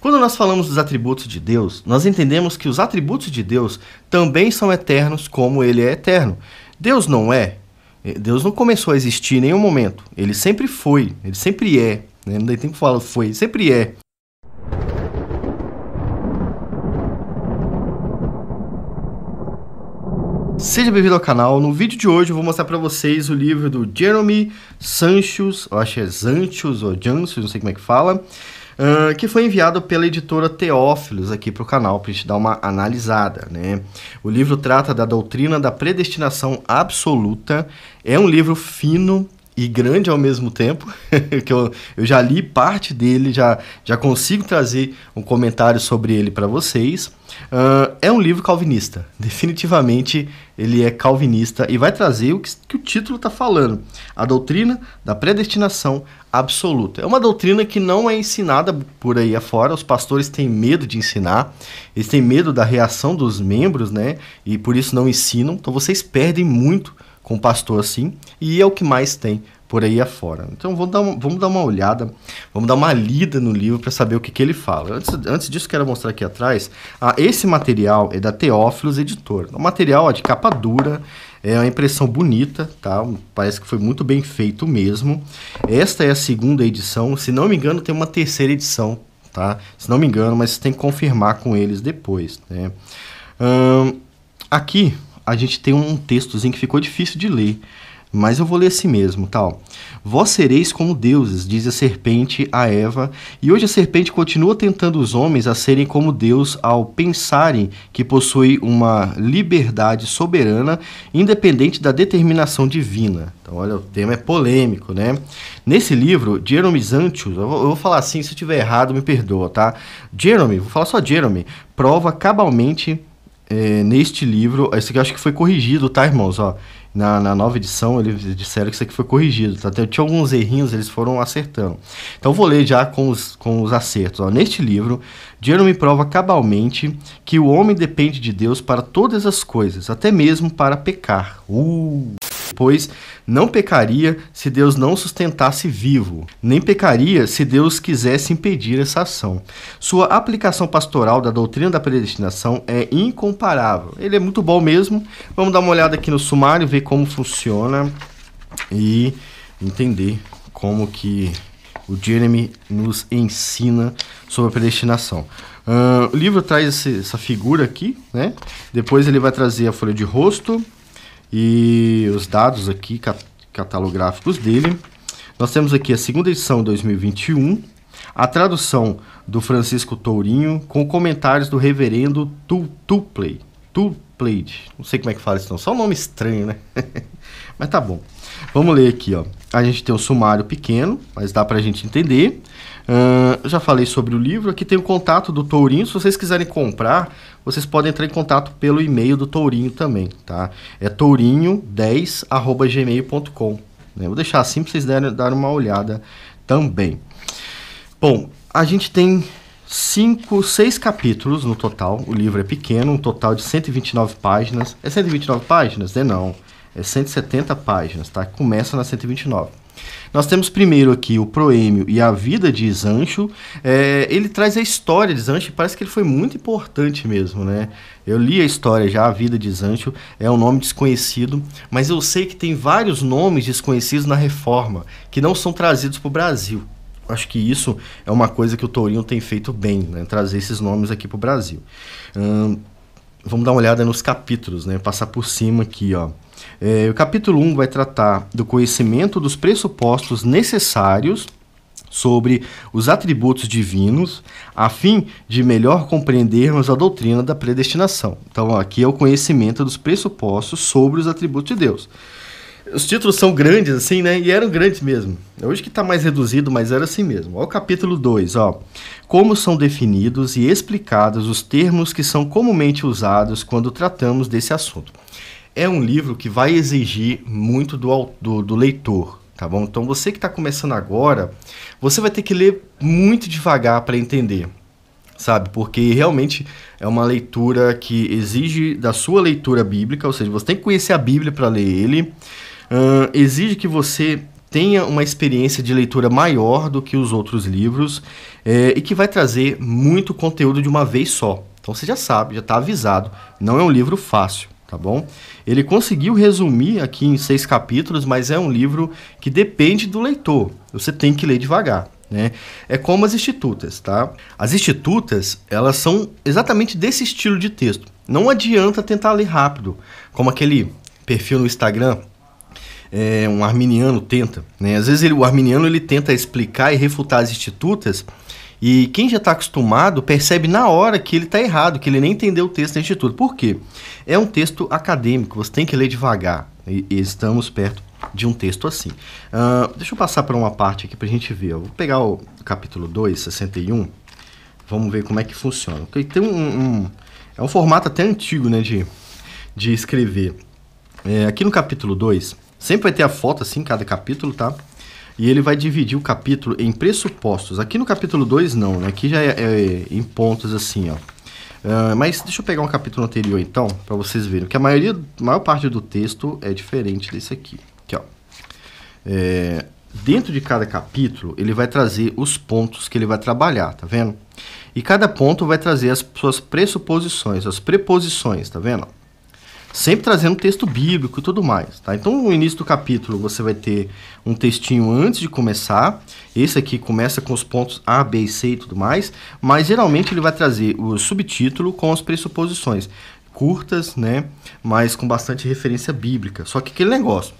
Quando nós falamos dos atributos de Deus, nós entendemos que os atributos de Deus também são eternos como ele é eterno. Deus não é. Deus não começou a existir em nenhum momento. Ele sempre foi, ele sempre é. Não tem tempo que falar foi, ele sempre é. Seja bem-vindo ao canal. No vídeo de hoje eu vou mostrar para vocês o livro do Jeremy Sanchez, eu acho que é Sanchez ou Jansus, não sei como é que fala, que foi enviado pela editora Teófilos aqui para o canal, para a gente dar uma analisada, né? O livro trata da doutrina da predestinação absoluta, é um livro fino e grande ao mesmo tempo, que eu já li parte dele, já consigo trazer um comentário sobre ele para vocês. É um livro calvinista, definitivamente ele é calvinista e vai trazer o que o título está falando, a doutrina da predestinação absoluta. É uma doutrina que não é ensinada por aí afora, os pastores têm medo de ensinar, eles têm medo da reação dos membros, né? E por isso não ensinam, então vocês perdem muito com um pastor assim, e é o que mais tem por aí afora. Então vamos dar uma olhada, vamos dar uma lida no livro para saber o que ele fala. Antes disso, quero mostrar aqui atrás, esse material é da Teófilos Editor. O material de capa dura, é uma impressão bonita, tá? Parece que foi muito bem feito mesmo. Esta é a segunda edição, se não me engano tem uma terceira edição, tá? Se não me engano, mas você tem que confirmar com eles depois, né? Aqui a gente tem um textozinho que ficou difícil de ler, mas eu vou ler assim mesmo, tal. Vós sereis como deuses, diz a serpente a Eva, e hoje a serpente continua tentando os homens a serem como Deus ao pensarem que possui uma liberdade soberana, independente da determinação divina. Então, olha, o tema é polêmico, né? Nesse livro, Jeremy Sanchez, eu vou falar assim, se eu estiver errado, me perdoa, tá? Jeremy, vou falar só Jeremy, prova cabalmente neste livro, esse aqui eu acho que foi corrigido, tá, irmãos? Ó, na nova edição eles disseram que isso aqui foi corrigido, tá? Tinha alguns errinhos, eles foram acertando. Então eu vou ler já com os acertos. Ó. Neste livro, Jeremy prova cabalmente que o homem depende de Deus para todas as coisas, até mesmo para pecar. Pois não pecaria se Deus não sustentasse vivo, nem pecaria se Deus quisesse impedir essa ação. Sua aplicação pastoral da doutrina da predestinação é incomparável. Ele é muito bom mesmo. Vamos dar uma olhada aqui no sumário, ver como funciona e entender como que o Jeremy nos ensina sobre a predestinação. O livro traz essa figura aqui, né? Depois ele vai trazer a folha de rosto e os dados aqui catalográficos dele. Nós temos aqui a segunda edição de 2021, a tradução do Francisco Tourinho, com comentários do reverendo Tupley. Não sei como é que fala isso não, só um nome estranho, né? Mas tá bom. Vamos ler aqui, ó. A gente tem um sumário pequeno, mas dá pra gente entender. Já falei sobre o livro, aqui tem o contato do Tourinho, se vocês quiserem comprar, vocês podem entrar em contato pelo e-mail do Tourinho também, tá? É tourinho10@gmail.com, né? Vou deixar assim para vocês darem uma olhada também. Bom, a gente tem 6 capítulos no total, o livro é pequeno, um total de 129 páginas. É 129 páginas? Não, é 170 páginas, tá? Começa na 129. Nós temos primeiro aqui o Proêmio e a vida de Sancho. Ele traz a história de Sancho e parece que ele foi muito importante mesmo, né? Eu li a história já, a vida de Sancho, é um nome desconhecido, mas eu sei que tem vários nomes desconhecidos na Reforma, que não são trazidos para o Brasil. Acho que isso é uma coisa que o Tourinho tem feito bem, né? Trazer esses nomes aqui para o Brasil. Vamos dar uma olhada nos capítulos, né? Passar por cima aqui, ó. O capítulo 1 vai tratar do conhecimento dos pressupostos necessários sobre os atributos divinos, a fim de melhor compreendermos a doutrina da predestinação. Então, aqui é o conhecimento dos pressupostos sobre os atributos de Deus. Os títulos são grandes, assim, né? E eram grandes mesmo. Hoje que está mais reduzido, mas era assim mesmo. Olha o capítulo 2, ó. Como são definidos e explicados os termos que são comumente usados quando tratamos desse assunto. É um livro que vai exigir muito do leitor, tá bom? Então, você que está começando agora, você vai ter que ler muito devagar para entender, sabe? Porque realmente é uma leitura que exige da sua leitura bíblica, ou seja, você tem que conhecer a Bíblia para ler ele, exige que você tenha uma experiência de leitura maior do que os outros livros e que vai trazer muito conteúdo de uma vez só. Então você já sabe, já está avisado, não é um livro fácil, tá bom? Ele conseguiu resumir aqui em 6 capítulos, mas é um livro que depende do leitor, você tem que ler devagar, né? É como as institutas, tá? As institutas, elas são exatamente desse estilo de texto. Não adianta tentar ler rápido, como aquele perfil no Instagram, um arminiano tenta, né? Às vezes o arminiano ele tenta explicar e refutar as institutas, e quem já está acostumado percebe na hora que ele está errado, que ele nem entendeu o texto da instituta. Por quê? É um texto acadêmico, você tem que ler devagar, e estamos perto de um texto assim. Deixa eu passar para uma parte aqui para a gente ver. Eu vou pegar o capítulo 2, 61, vamos ver como é que funciona. Porque tem é um formato até antigo, né, de escrever. Aqui no capítulo 2, sempre vai ter a foto assim, cada capítulo, tá? E ele vai dividir o capítulo em pressupostos. Aqui no capítulo 2 não, né? Aqui já é em pontos assim, ó. Mas deixa eu pegar um capítulo anterior então, para vocês verem. Que a maior parte do texto é diferente desse aqui. Aqui, ó. Dentro de cada capítulo, ele vai trazer os pontos que ele vai trabalhar, tá vendo? E cada ponto vai trazer as suas pressuposições, as preposições, tá vendo? Sempre trazendo texto bíblico e tudo mais, tá? Então, no início do capítulo, você vai ter um textinho antes de começar. Esse aqui começa com os pontos A, B e C e tudo mais, mas geralmente ele vai trazer o subtítulo com as pressuposições curtas, né? Mas com bastante referência bíblica. Só que aquele negócio,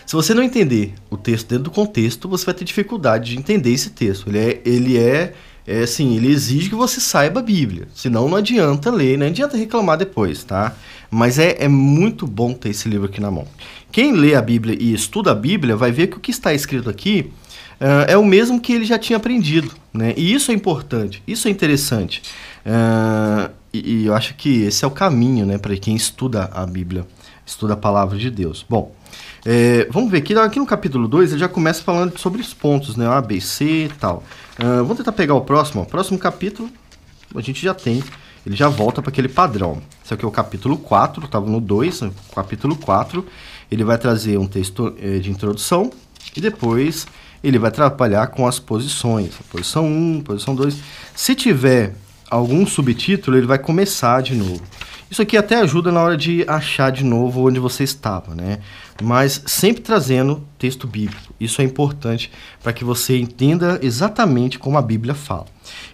se você não entender o texto dentro do contexto, você vai ter dificuldade de entender esse texto. Ele exige que você saiba a Bíblia, senão não adianta ler, não adianta reclamar depois, tá? Mas é muito bom ter esse livro aqui na mão. Quem lê a Bíblia e estuda a Bíblia vai ver que o que está escrito aqui é o mesmo que ele já tinha aprendido, né? E isso é importante, isso é interessante. E eu acho que esse é o caminho, né, para quem estuda a Bíblia, estuda a palavra de Deus. Bom, vamos ver aqui no capítulo 2, ele já começa falando sobre os pontos, né? A, B, C e tal. Vamos tentar pegar o próximo. O próximo capítulo a gente já tem, ele já volta para aquele padrão. Esse aqui é o capítulo 4, estava no 2, capítulo 4. Ele vai trazer um texto de introdução e depois ele vai trabalhar com as posições. Posição 1, posição 2. Se tiver algum subtítulo, ele vai começar de novo. Isso aqui até ajuda na hora de achar de novo onde você estava, né? Mas sempre trazendo texto bíblico. Isso é importante para que você entenda exatamente como a Bíblia fala.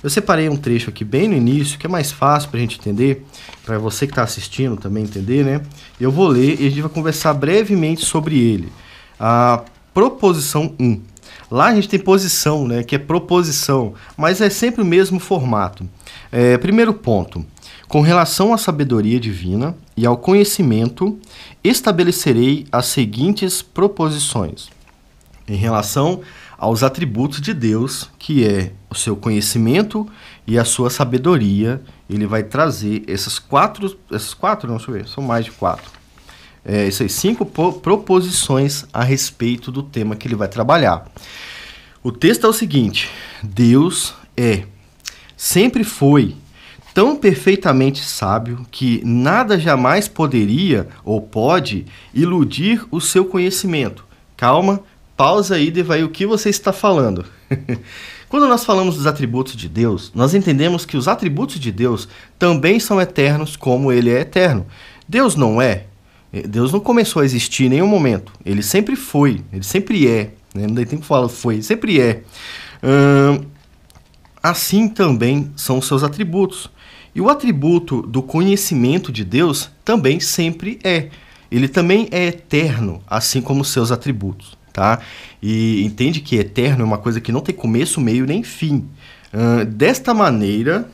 Eu separei um trecho aqui bem no início, que é mais fácil para a gente entender, para você que está assistindo também entender, né? Eu vou ler e a gente vai conversar brevemente sobre ele. A proposição 1. Lá a gente tem posição, né? Que é proposição, mas é sempre o mesmo formato. Primeiro ponto. Com relação à sabedoria divina e ao conhecimento, estabelecerei as seguintes proposições. Em relação aos atributos de Deus, que é o seu conhecimento e a sua sabedoria, ele vai trazer essas quatro, não, deixa eu ver, são mais de 4. Essas 5 proposições a respeito do tema que ele vai trabalhar. O texto é o seguinte: Deus sempre foi tão perfeitamente sábio que nada jamais poderia ou pode iludir o seu conhecimento. Calma, pausa aí, Devaí, o que você está falando? Quando nós falamos dos atributos de Deus, nós entendemos que os atributos de Deus também são eternos como ele é eterno. Deus não é. Deus não começou a existir em nenhum momento. Ele sempre foi, ele sempre é. Né? Não tem tempo que falar foi, ele sempre é. Assim também são os seus atributos. E o atributo do conhecimento de Deus também sempre é. Ele também é eterno, assim como os seus atributos, tá? E entende que eterno é uma coisa que não tem começo, meio nem fim. Desta maneira,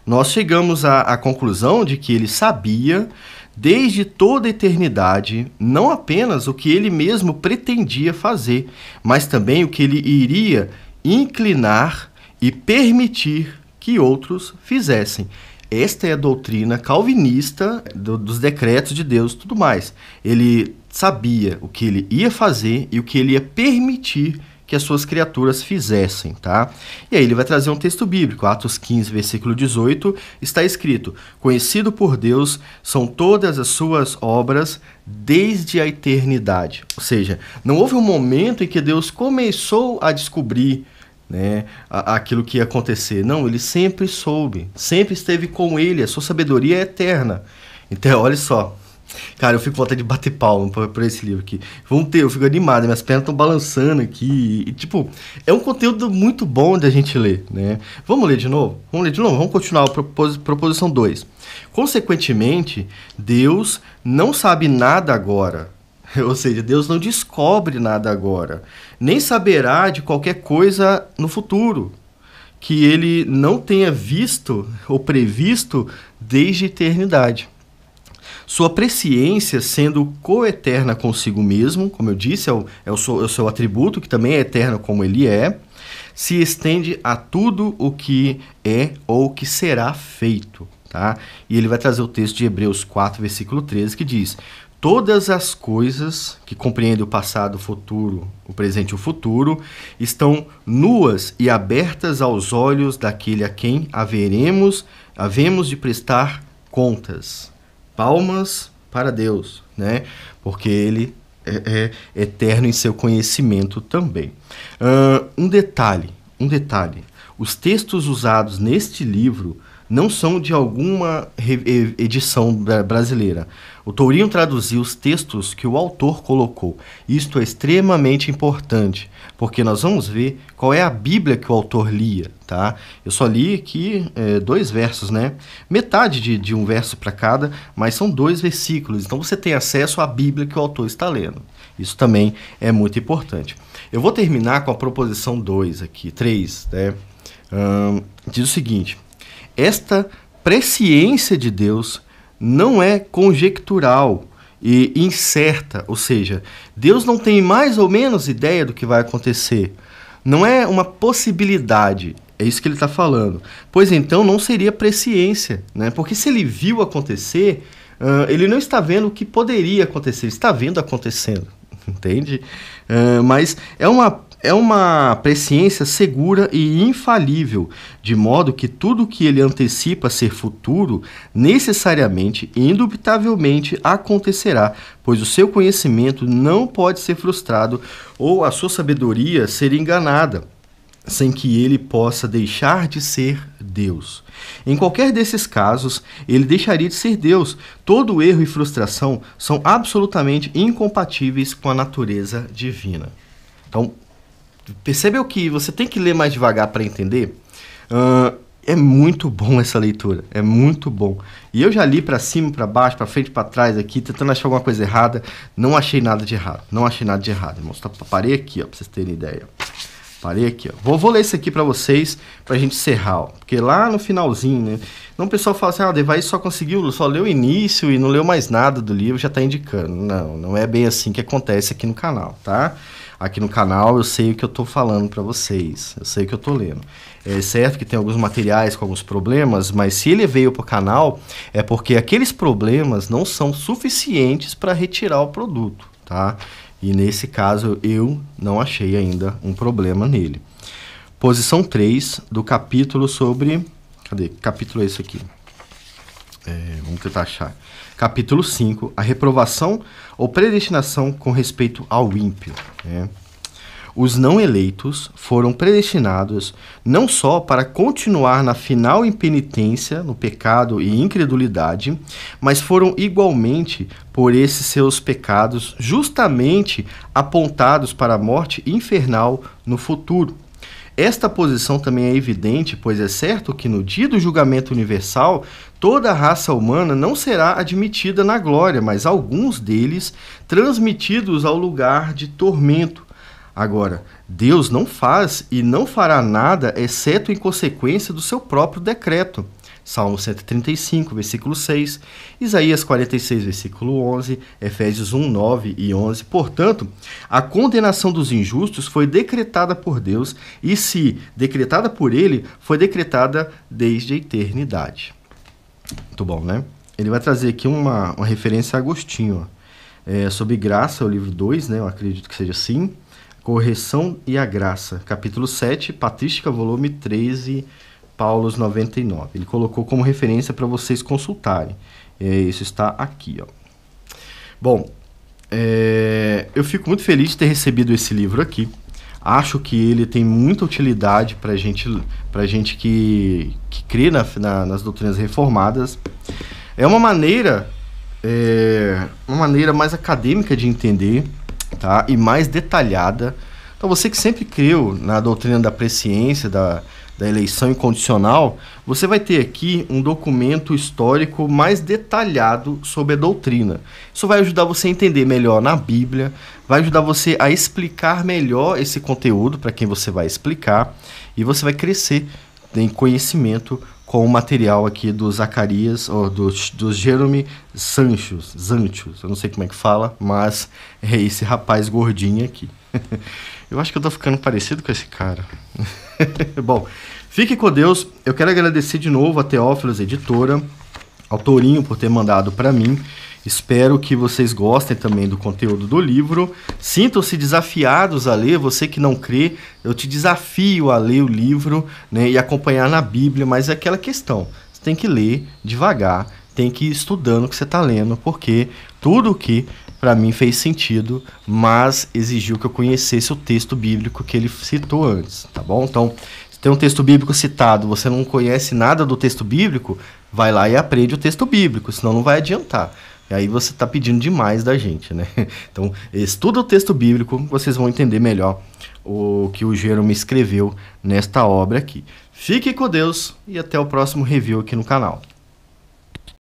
nós chegamos à conclusão de que ele sabia, desde toda a eternidade, não apenas o que ele mesmo pretendia fazer, mas também o que ele iria inclinar e permitir que outros fizessem. Esta é a doutrina calvinista dos decretos de Deus e tudo mais. Ele sabia o que ele ia fazer e o que ele ia permitir que as suas criaturas fizessem, tá? E aí ele vai trazer um texto bíblico, Atos 15, versículo 18, está escrito: conhecido por Deus são todas as suas obras desde a eternidade. Ou seja, não houve um momento em que Deus começou a descobrir, né, aquilo que ia acontecer. Não, ele sempre soube, sempre esteve com ele, a sua sabedoria é eterna. Então, olha só. Cara, eu fico com vontade de bater palma por esse livro aqui. Eu fico animado, minhas pernas estão balançando aqui. E, tipo, é um conteúdo muito bom da gente ler, né? Vamos ler de novo? Vamos continuar a proposição 2. Consequentemente, Deus não sabe nada agora. Ou seja, Deus não descobre nada agora. Nem saberá de qualquer coisa no futuro que ele não tenha visto ou previsto desde a eternidade. Sua presciência, sendo coeterna consigo mesmo, como eu disse, é o seu atributo, que também é eterno como ele é, se estende a tudo o que é ou que será feito. Tá? E ele vai trazer o texto de Hebreus 4, versículo 13, que diz: todas as coisas que compreendem o passado, o futuro, o presente e o futuro, estão nuas e abertas aos olhos daquele a quem havemos de prestar contas. Palmas para Deus, né? Porque ele é eterno em seu conhecimento também. Um detalhe. Os textos usados neste livro não são de alguma edição brasileira. O Tourinho traduziu os textos que o autor colocou. Isto é extremamente importante, porque nós vamos ver qual é a Bíblia que o autor lia, tá? Eu só li aqui 2 versos, né? Metade de um verso para cada, mas são 2 versículos. Então você tem acesso à Bíblia que o autor está lendo. Isso também é muito importante. Eu vou terminar com a proposição 2 aqui, 3, né? Diz o seguinte: esta presciência de Deus não é conjectural e incerta, ou seja, Deus não tem mais ou menos ideia do que vai acontecer. Não é uma possibilidade, é isso que ele está falando. Pois então não seria presciência, né? Porque se ele viu acontecer, ele não está vendo o que poderia acontecer, ele está vendo acontecendo, entende? Mas é uma presciência segura e infalível, de modo que tudo que ele antecipa ser futuro, necessariamente e indubitavelmente acontecerá, pois o seu conhecimento não pode ser frustrado ou a sua sabedoria ser enganada, sem que ele possa deixar de ser Deus. Em qualquer desses casos, ele deixaria de ser Deus. Todo erro e frustração são absolutamente incompatíveis com a natureza divina. Então, percebeu que você tem que ler mais devagar para entender? É muito bom essa leitura, é muito bom. E eu já li para cima, para baixo, para frente, para trás aqui, tentando achar alguma coisa errada. Não achei nada de errado, irmãos. Parei aqui, ó, para vocês terem ideia. Parei aqui, ó. Vou ler isso aqui para vocês, para a gente encerrar, ó. Porque lá no finalzinho, né? Então o pessoal fala assim: Devair só leu o início e não leu mais nada do livro, já está indicando. Não é bem assim que acontece aqui no canal, tá? Aqui no canal eu sei o que eu estou falando para vocês, eu sei o que eu estou lendo. É certo que tem alguns materiais com alguns problemas, mas se ele veio para o canal, é porque aqueles problemas não são suficientes para retirar o produto, tá? E nesse caso eu não achei ainda um problema nele. Posição 3 do capítulo sobre... Cadê? Que capítulo é esse aqui? Vamos tentar achar. Capítulo 5, a reprovação ou predestinação com respeito ao ímpio, né? Os não eleitos foram predestinados não só para continuar na final impenitência, no pecado e incredulidade, mas foram igualmente, por esses seus pecados, justamente apontados para a morte infernal no futuro. Esta posição também é evidente, pois é certo que no dia do julgamento universal, toda a raça humana não será admitida na glória, mas alguns deles transmitidos ao lugar de tormento. Agora, Deus não faz e não fará nada, exceto em consequência do seu próprio decreto. Salmo 135, versículo 6, Isaías 46, versículo 11, Efésios 1, 9 e 11. Portanto, a condenação dos injustos foi decretada por Deus e, se decretada por ele, foi decretada desde a eternidade. Muito bom, né? Ele vai trazer aqui uma referência a Agostinho, ó. Sobre graça, o livro 2, né? Eu acredito que seja assim. Correção e a Graça, capítulo 7, Patrística, volume 13, Paulus 99. Ele colocou como referência para vocês consultarem. Isso está aqui, ó. Bom, eu fico muito feliz de ter recebido esse livro aqui. Acho que ele tem muita utilidade para gente que crê nas doutrinas reformadas. É uma maneira mais acadêmica de entender, tá? E mais detalhada. Então, você que sempre creu na doutrina da presciência, da eleição incondicional, você vai ter aqui um documento histórico mais detalhado sobre a doutrina. Isso vai ajudar você a entender melhor na Bíblia, vai ajudar você a explicar melhor esse conteúdo para quem você vai explicar, e você vai crescer em conhecimento com o material aqui do Zacarias, ou do Jerome Sanchos, eu não sei como é que fala, mas é esse rapaz gordinho aqui. Eu acho que eu tô ficando parecido com esse cara. Bom, fique com Deus. Eu quero agradecer de novo a Teófilos Editora, ao Tourinho por ter mandado para mim. Espero que vocês gostem também do conteúdo do livro. Sintam-se desafiados a ler. Você que não crê, eu te desafio a ler o livro, né, e acompanhar na Bíblia, mas é aquela questão. Você tem que ler devagar, tem que ir estudando o que você está lendo, porque tudo que para mim fez sentido, mas exigiu que eu conhecesse o texto bíblico que ele citou antes, tá bom? Então, se tem um texto bíblico citado, você não conhece nada do texto bíblico, vai lá e aprende o texto bíblico, senão não vai adiantar. E aí você está pedindo demais da gente, né? Então, estuda o texto bíblico, vocês vão entender melhor o que o Jerome escreveu nesta obra aqui. Fique com Deus e até o próximo review aqui no canal.